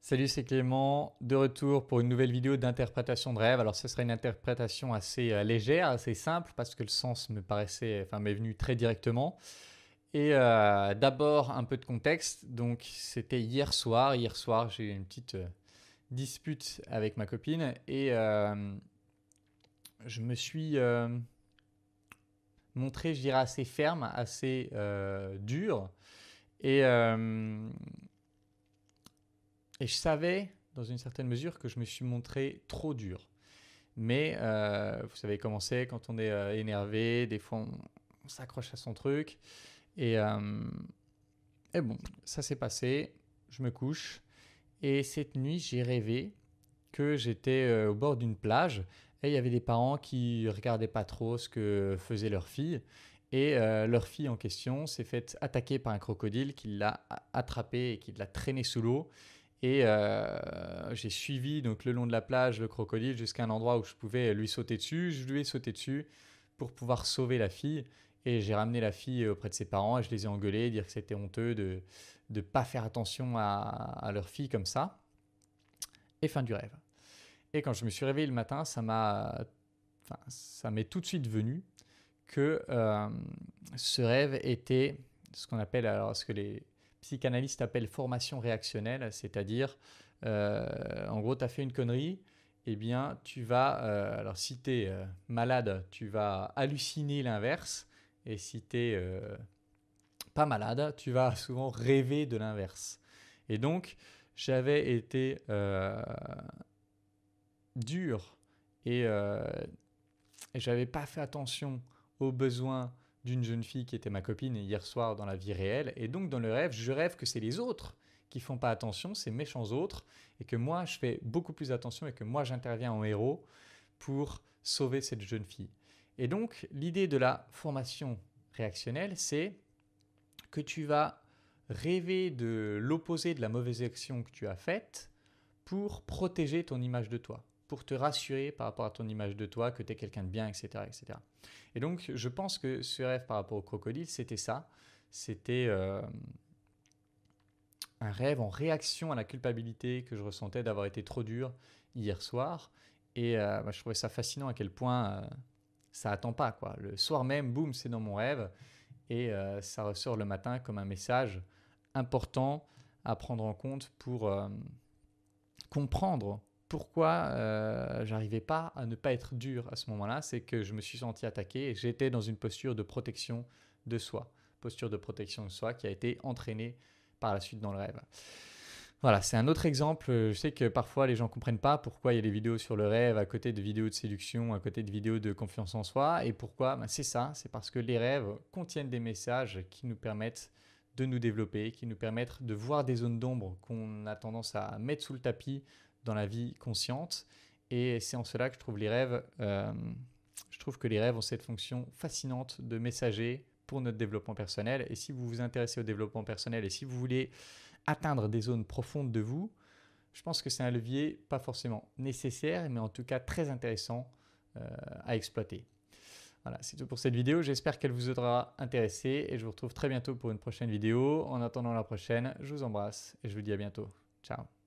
Salut, c'est Clément, de retour pour une nouvelle vidéo d'interprétation de rêve. Alors, ce sera une interprétation assez légère, assez simple, parce que le sens me paraissait, enfin, m'est venu très directement. Et d'abord, un peu de contexte. Donc, c'était hier soir. Hier soir, j'ai eu une petite dispute avec ma copine et je me suis montré, je dirais, assez ferme, assez dur. Et, euh, et je savais, dans une certaine mesure, que je me suis montré trop dur. Mais vous savez comment c'est quand on est énervé, des fois on s'accroche à son truc. Et, euh, et bon, ça s'est passé, je me couche. Et cette nuit, j'ai rêvé que j'étais au bord d'une plage et il y avait des parents qui regardaient pas trop ce que faisait leur fille. Et leur fille en question s'est faite attaquer par un crocodile qui l'a attrapée et qui l'a traînée sous l'eau. Et j'ai suivi donc le long de la plage le crocodile jusqu'à un endroit où je pouvais lui sauter dessus. Je lui ai sauté dessus pour pouvoir sauver la fille. Et j'ai ramené la fille auprès de ses parents et je les ai engueulés, dire que c'était honteux de ne pas faire attention à leur fille comme ça. Et fin du rêve. Et quand je me suis réveillé le matin, ça m'est tout de suite venu que ce rêve était ce qu'on appelle, alors ce que les psychanalystes appellent formation réactionnelle, c'est-à-dire, en gros, tu as fait une connerie, eh bien, tu vas, alors si tu es malade, tu vas halluciner l'inverse, et si tu es pas malade, tu vas souvent rêver de l'inverse. Et donc, j'avais été dur et j'avais pas fait attention aux besoins d'une jeune fille qui était ma copine hier soir dans la vie réelle. Et donc dans le rêve, je rêve que c'est les autres qui font pas attention, ces méchants autres, et que moi je fais beaucoup plus attention et que moi j'interviens en héros pour sauver cette jeune fille. Et donc l'idée de la formation réactionnelle, c'est que tu vas rêver de l'opposé de la mauvaise action que tu as faite pour protéger ton image de toi, pour te rassurer par rapport à ton image de toi, que tu es quelqu'un de bien, etc., etc. Et donc, je pense que ce rêve par rapport au crocodile, c'était ça. C'était un rêve en réaction à la culpabilité que je ressentais d'avoir été trop dur hier soir. Et je trouvais ça fascinant à quel point ça attend pas, quoi. Le soir même, boum, c'est dans mon rêve. Et ça ressort le matin comme un message important à prendre en compte pour comprendre pourquoi j'arrivais pas à ne pas être dur à ce moment-là. C'est que je me suis senti attaqué et j'étais dans une posture de protection de soi. Posture de protection de soi qui a été entraînée par la suite dans le rêve. Voilà, c'est un autre exemple. Je sais que parfois les gens ne comprennent pas pourquoi il y a des vidéos sur le rêve à côté de vidéos de séduction, à côté de vidéos de confiance en soi. Et pourquoi c'est ça, c'est parce que les rêves contiennent des messages qui nous permettent de nous développer, qui nous permettent de voir des zones d'ombre qu'on a tendance à mettre sous le tapis dans la vie consciente. Et c'est en cela que je trouve que les rêves ont cette fonction fascinante de messager pour notre développement personnel. Et si vous vous intéressez au développement personnel et si vous voulez atteindre des zones profondes de vous, je pense que c'est un levier pas forcément nécessaire, mais en tout cas très intéressant à exploiter. Voilà, c'est tout pour cette vidéo. J'espère qu'elle vous aura intéressé et je vous retrouve très bientôt pour une prochaine vidéo. En attendant la prochaine, je vous embrasse et je vous dis à bientôt. Ciao.